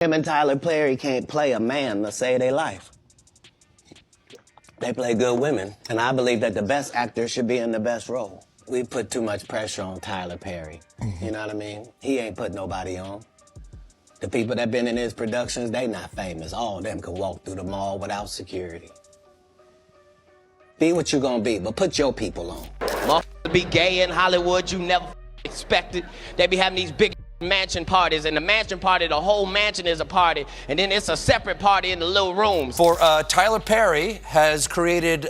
Him and Tyler Perry can't play a man to save their life. They play good women, and I believe that the best actor should be in the best role. We put too much pressure on Tyler Perry. You know what I mean? He ain't put nobody on. The people that been in his productions, they not famous. All of them can walk through the mall without security. Be what you gonna be, but put your people on. Motherfuckers be gay in Hollywood, you never expected. They be having these big mansion parties, and the mansion party, the whole mansion is a party, and then it's a separate party in the little rooms. For Tyler Perry has created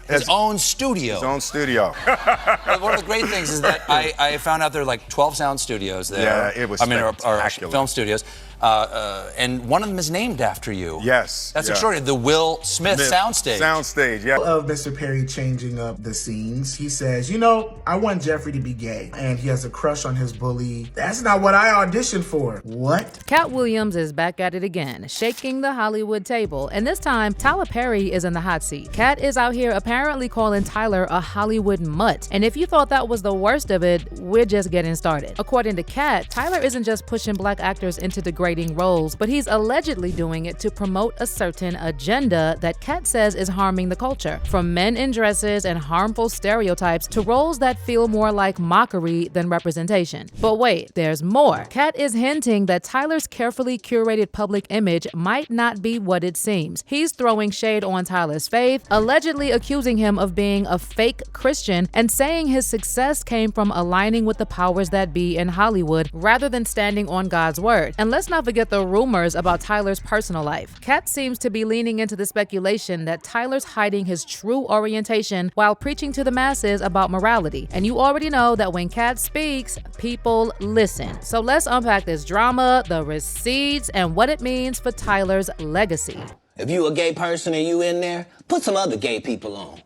his own studio. His own studio. One of the great things is that I found out there are like 12 sound studios there. Yeah, it was spectacular. Or film studios. And one of them is named after you. Yes. That's extraordinary. The Will Smith soundstage. Soundstage, yeah. Of Mr. Perry changing up the scenes, he says, you know, I want Jeffrey to be gay, and he has a crush on his bully. That's not what I auditioned for. What? Katt Williams is back at it again, shaking the Hollywood table, and this time, Tyler Perry is in the hot seat. Katt is out here apparently calling Tyler a Hollywood mutt, and if you thought that was the worst of it, we're just getting started. According to Katt, Tyler isn't just pushing black actors into degrading roles, but he's allegedly doing it to promote a certain agenda that Katt says is harming the culture. From men in dresses and harmful stereotypes to roles that feel more like mockery than representation. But wait, there's more. Katt is hinting that Tyler's carefully curated public image might not be what it seems. He's throwing shade on Tyler's faith, allegedly accusing him of being a fake Christian and saying his success came from aligning with the powers that be in Hollywood rather than standing on God's word. And let's not forget the rumors about Tyler's personal life. Katt seems to be leaning into the speculation that Tyler's hiding his true orientation while preaching to the masses about morality. And you already know that when Katt speaks, people listen. So let's unpack this drama, the receipts, and what it means for Tyler's legacy. If you a gay person and you in there, put some other gay people on.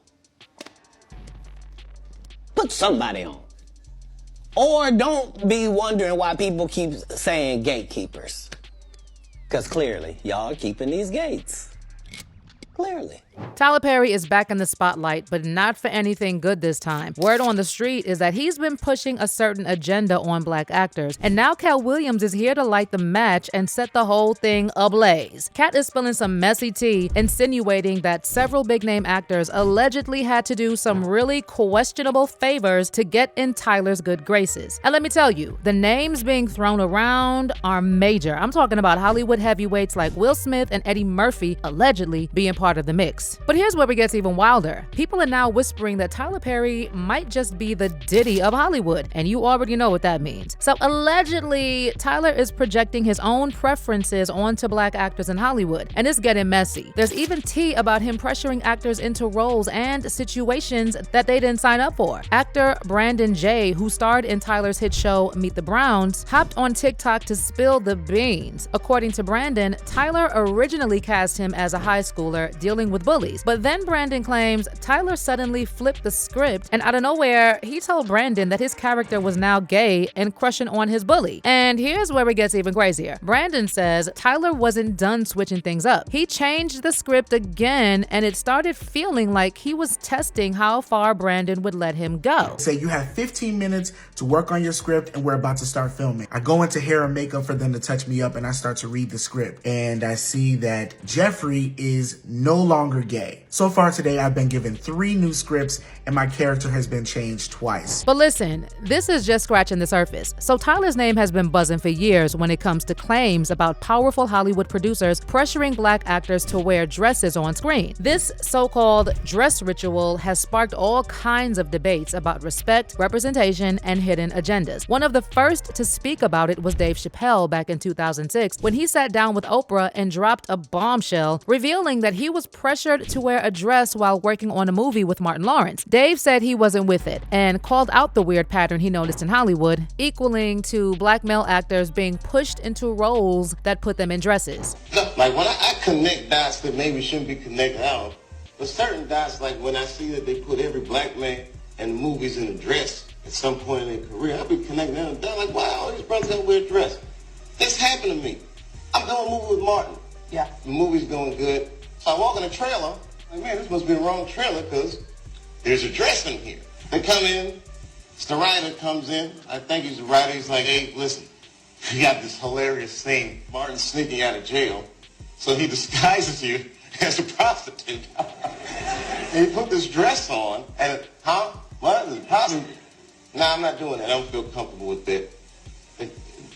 Put somebody on. Or don't be wondering why people keep saying gatekeepers. Because clearly, y'all are keeping these gates. Clearly. Tyler Perry is back in the spotlight, but not for anything good this time. Word on the street is that he's been pushing a certain agenda on black actors, and now Katt Williams is here to light the match and set the whole thing ablaze. Katt is spilling some messy tea, insinuating that several big-name actors allegedly had to do some really questionable favors to get in Tyler's good graces. And let me tell you, the names being thrown around are major. I'm talking about Hollywood heavyweights like Will Smith and Eddie Murphy allegedly being part of the mix. But here's where it gets even wilder. People are now whispering that Tyler Perry might just be the Diddy of Hollywood, and you already know what that means. So allegedly, Tyler is projecting his own preferences onto black actors in Hollywood, and it's getting messy. There's even tea about him pressuring actors into roles and situations that they didn't sign up for. Actor Brandon Jay, who starred in Tyler's hit show Meet the Browns, hopped on TikTok to spill the beans. According to Brandon, Tyler originally cast him as a high schooler dealing with bullies. But then Brandon claims Tyler suddenly flipped the script, and out of nowhere, he told Brandon that his character was now gay and crushing on his bully. And here's where it gets even crazier. Brandon says Tyler wasn't done switching things up. He changed the script again, and it started feeling like he was testing how far Brandon would let him go. Say you have 15 minutes to work on your script, and we're about to start filming. I go into hair and makeup for them to touch me up, and I start to read the script, and I see that Jeffrey is no longer gay. So far today, I've been given 3 new scripts, and my character has been changed twice. But listen, this is just scratching the surface. So Tyler's name has been buzzing for years when it comes to claims about powerful Hollywood producers pressuring black actors to wear dresses on screen. This so-called dress ritual has sparked all kinds of debates about respect, representation, and hidden agendas. One of the first to speak about it was Dave Chappelle back in 2006 when he sat down with Oprah and dropped a bombshell, revealing that he was pressured to wear a dress while working on a movie with Martin Lawrence. Dave said he wasn't with it and called out the weird pattern he noticed in Hollywood, equaling to black male actors being pushed into roles that put them in dresses. Like when I connect dots that maybe shouldn't be connected out, but certain dots, like when I see that they put every black man in the movies in a dress at some point in their career, I'll be connecting them down like, wow, all these brothers gotta wear a dress. This happened to me. I'm doing a movie with Martin. Yeah. The movie's going good. So I walk in the trailer, like, man, this must be the wrong trailer because there's a dress in here. They come in, it's the writer comes in. I think he's the writer. He's like, hey, listen, you got this hilarious scene, Martin sneaking out of jail, so he disguises you as a prostitute. And he put this dress on, and what? No, I'm not doing that. I don't feel comfortable with that.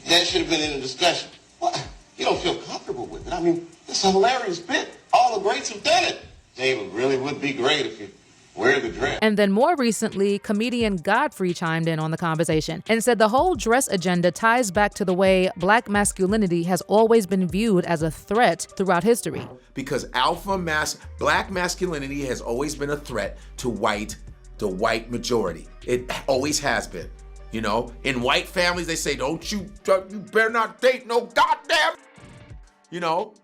That should have been in the discussion. What? You don't feel comfortable with it? I mean, it's a hilarious bit. All the greats have done it. David, really would be great if you wear the dress. And then more recently, comedian Godfrey chimed in on the conversation and said the whole dress agenda ties back to the way black masculinity has always been viewed as a threat throughout history. Because black masculinity has always been a threat to the white majority. It always has been. You know, in white families, they say, you better not date no goddamn. You know,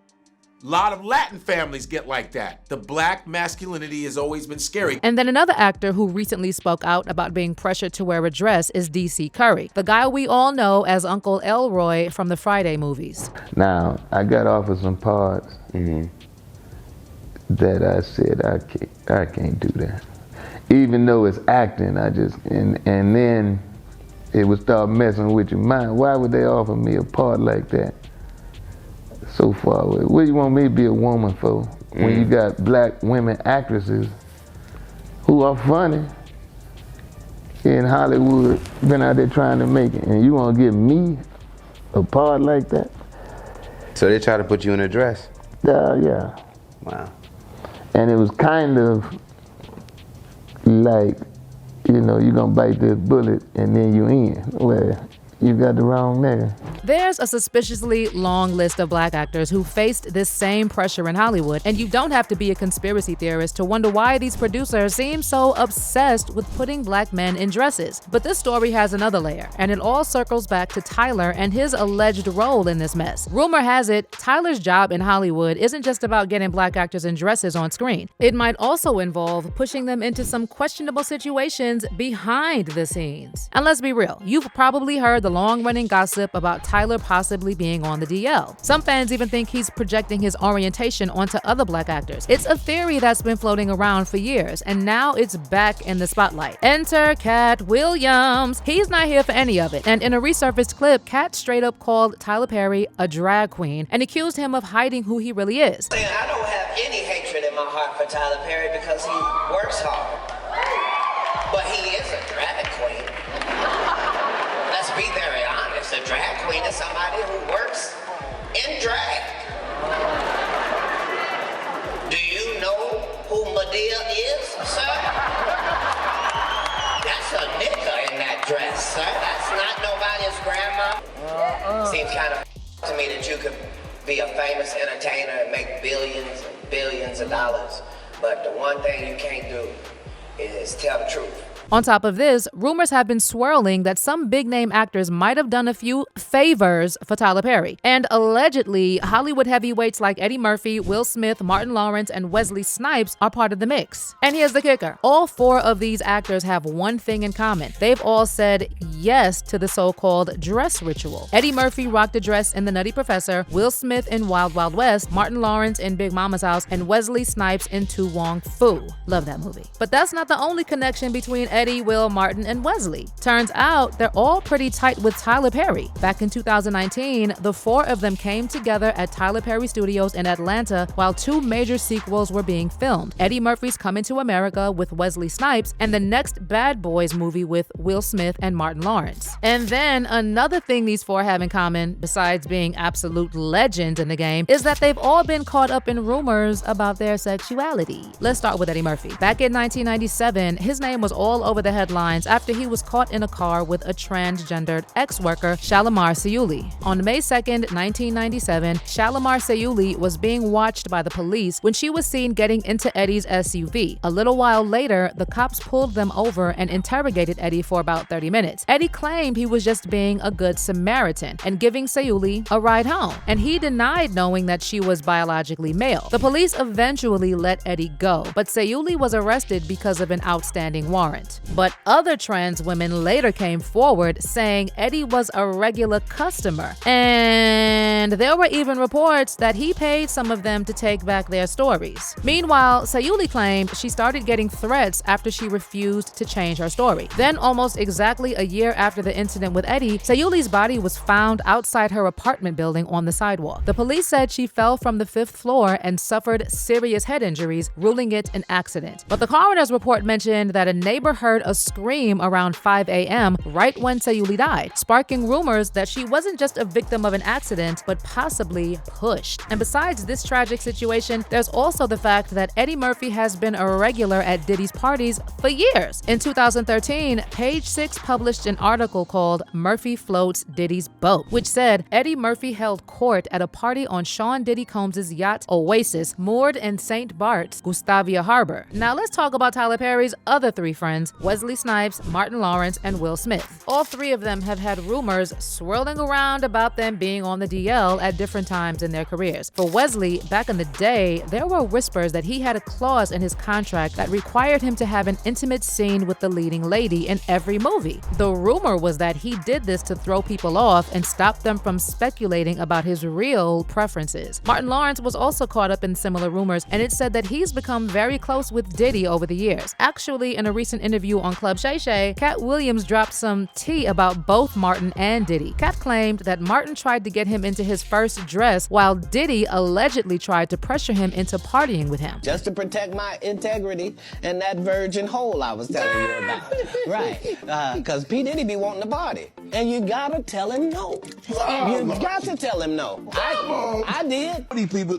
a lot of Latin families get like that. The black masculinity has always been scary. And then another actor who recently spoke out about being pressured to wear a dress is D.C. Curry, the guy we all know as Uncle Elroy from the Friday movies. Now, I got offered some parts that I said, I can't do that. Even though it's acting, and then it would start messing with your mind. Why would they offer me a part like that? So far away. What do you want me to be a woman for? When you got black women actresses who are funny in Hollywood, been out there trying to make it, and you want to give me a part like that? So they try to put you in a dress? Yeah. Wow. And it was kind of like, you know, you're gonna bite this bullet and then you in. Well, you got the wrong nigga. There's a suspiciously long list of black actors who faced this same pressure in Hollywood, and you don't have to be a conspiracy theorist to wonder why these producers seem so obsessed with putting black men in dresses. But this story has another layer, and it all circles back to Tyler and his alleged role in this mess. Rumor has it, Tyler's job in Hollywood isn't just about getting black actors in dresses on screen. It might also involve pushing them into some questionable situations behind the scenes. And let's be real, you've probably heard the long-running gossip about Tyler possibly being on the DL. Some fans even think he's projecting his orientation onto other black actors. It's a theory that's been floating around for years, and now it's back in the spotlight. Enter Katt Williams. He's not here for any of it, and in a resurfaced clip, Katt straight up called Tyler Perry a drag queen and accused him of hiding who he really is. I don't have any hatred in my heart for Tyler Perry because he works hard, but he is a drag queen. Let's be very honest, a drag queen is somebody who works in drag. Do you know who Medea is, sir? That's a nigga in that dress, sir. That's not nobody's grandma. Seems kind of to me that you could be a famous entertainer and make billions and billions of dollars, but the one thing you can't do is tell the truth. On top of this, rumors have been swirling that some big-name actors might have done a few favors for Tyler Perry. And allegedly, Hollywood heavyweights like Eddie Murphy, Will Smith, Martin Lawrence, and Wesley Snipes are part of the mix. And here's the kicker. All four of these actors have one thing in common. They've all said yes to the so-called dress ritual. Eddie Murphy rocked a dress in The Nutty Professor, Will Smith in Wild Wild West, Martin Lawrence in Big Mama's House, and Wesley Snipes in To Wong Foo. Love that movie. But that's not the only connection between Eddie, Will, Martin, and Wesley. Turns out they're all pretty tight with Tyler Perry. Back in 2019, the four of them came together at Tyler Perry Studios in Atlanta while two major sequels were being filmed. Eddie Murphy's Coming to America with Wesley Snipes and the next Bad Boys movie with Will Smith and Martin Lawrence. And then another thing these four have in common, besides being absolute legends in the game, is that they've all been caught up in rumors about their sexuality. Let's start with Eddie Murphy. Back in 1997, his name was all over the headlines after he was caught in a car with a transgendered ex-worker, Shalimar Sayuli. On May 2nd, 1997, Shalimar Sayuli was being watched by the police when she was seen getting into Eddie's SUV. A little while later, the cops pulled them over and interrogated Eddie for about 30 minutes. Eddie claimed he was just being a good Samaritan and giving Sayuli a ride home, and he denied knowing that she was biologically male. The police eventually let Eddie go, but Sayuli was arrested because of an outstanding warrant. Mutt. But other trans women later came forward saying Eddie was a regular customer. And there were even reports that he paid some of them to take back their stories. Meanwhile, Sayuli claimed she started getting threats after she refused to change her story. Then, almost exactly a year after the incident with Eddie, Sayuli's body was found outside her apartment building on the sidewalk. The police said she fell from the 5th floor and suffered serious head injuries, ruling it an accident. But the coroner's report mentioned that a neighbor heard a scream around 5 a.m. right when Sayuli died, sparking rumors that she wasn't just a victim of an accident, but possibly pushed. And besides this tragic situation, there's also the fact that Eddie Murphy has been a regular at Diddy's parties for years. In 2013, Page Six published an article called Murphy Floats Diddy's Boat, which said Eddie Murphy held court at a party on Sean Diddy Combs' yacht Oasis, moored in St. Bart's, Gustavia Harbor. Now let's talk about Tyler Perry's other 3 friends, Wesley Snipes, Martin Lawrence, and Will Smith. All 3 of them have had rumors swirling around about them being on the DL at different times in their careers. For Wesley, back in the day, there were whispers that he had a clause in his contract that required him to have an intimate scene with the leading lady in every movie. The rumor was that he did this to throw people off and stop them from speculating about his real preferences. Martin Lawrence was also caught up in similar rumors, and it said that he's become very close with Diddy over the years. Actually, in a recent interview on Club Shay Shay, Katt Williams dropped some tea about both Martin and Diddy. Katt claimed that Martin tried to get him into his first dress, while Diddy allegedly tried to pressure him into partying with him. Just to protect my integrity and that virgin hole I was telling you about. Right. Because P. Diddy be wanting to party. And you gotta tell him no. You got to tell him no. I did.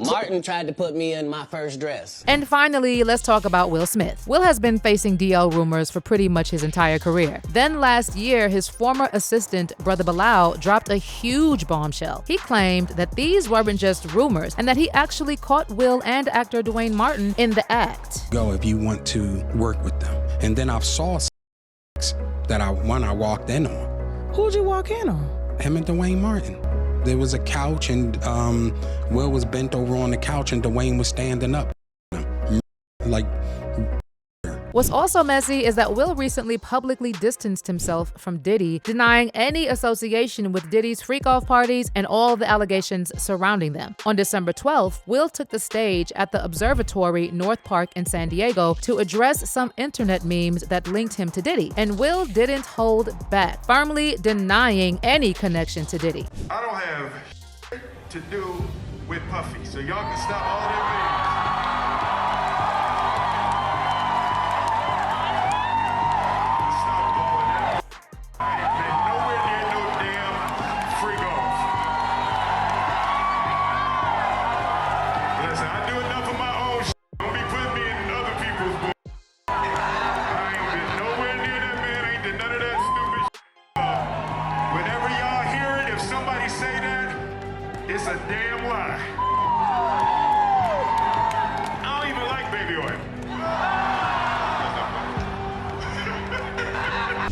Martin tried to put me in my first dress. And finally, let's talk about Will Smith. Will has been facing DL rumors for pretty much his entire career. Then last year, his former assistant, Brother Bilal, dropped a huge bombshell. He claimed that these weren't just rumors and that he actually caught Will and actor Dwayne Martin in the act. Go if you want to work with them. And then I saw that I walked in on. Who'd you walk in on? Him and Dwayne Martin. There was a couch and Will was bent over on the couch and Dwayne was standing up. Like. What's also messy is that Will recently publicly distanced himself from Diddy, denying any association with Diddy's freak-off parties and all the allegations surrounding them. On December 12th, Will took the stage at the Observatory North Park in San Diego to address some internet memes that linked him to Diddy. And Will didn't hold back, firmly denying any connection to Diddy. I don't have to do with Puffy, so y'all can stop all that memes. It's a damn lie. I don't even like baby oil.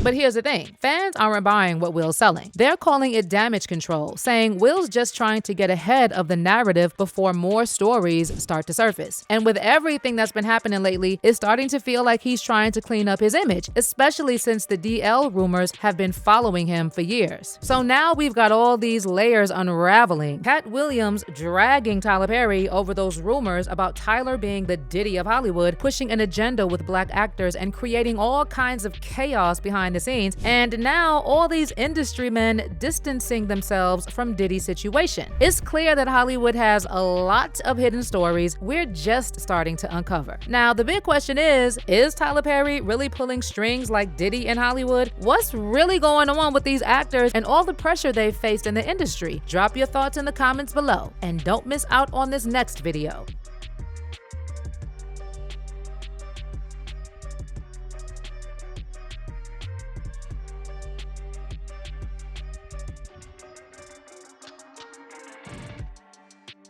But here's the thing, fans aren't buying what Will's selling. They're calling it damage control, saying Will's just trying to get ahead of the narrative before more stories start to surface. And with everything that's been happening lately, it's starting to feel like he's trying to clean up his image, especially since the DL rumors have been following him for years. So now we've got all these layers unraveling. Katt Williams dragging Tyler Perry over those rumors about Tyler being the Diddy of Hollywood, pushing an agenda with black actors and creating all kinds of chaos behind the scenes, and now all these industry men distancing themselves from Diddy's situation. It's clear that Hollywood has a lot of hidden stories we're just starting to uncover. Now, the big question is Tyler Perry really pulling strings like Diddy in Hollywood? What's really going on with these actors and all the pressure they've faced in the industry? Drop your thoughts in the comments below, and don't miss out on this next video.